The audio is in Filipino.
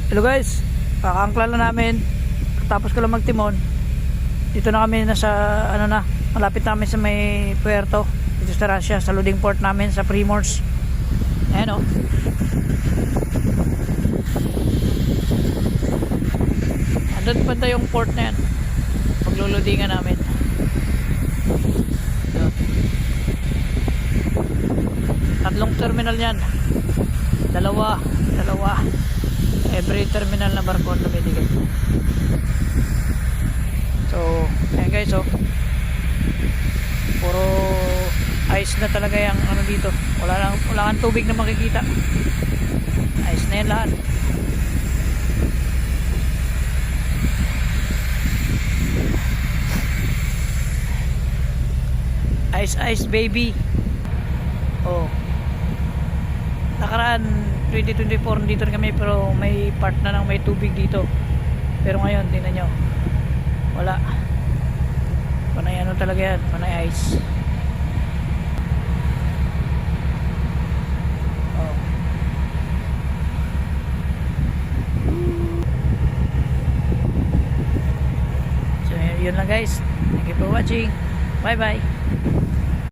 Hello guys, kakaangkla na namin. Tapos ko lang magtimon. Dito na kami nasa ano na, malapit namin sa may puerto. Dito sa Russia, sa loading port namin sa Primors. Ayan o. Andun pa yung port na yan. Pagluludingan namin. Tatlong terminal yan. Dalawa. Every terminal na barko ang lumiligay. So, ayan guys, oh. Puro ice na talaga yung ano dito. Wala kang tubig na makikita. Ice na yan lahat. Ice baby. Oh. Nakaraan 2024 dito na kami, pero may part na ng may tubig dito. Pero ngayon tingnan nyo, wala. Panay ano talaga yan, panay ice. Oh. So yun lang guys, thank you for watching. Bye bye.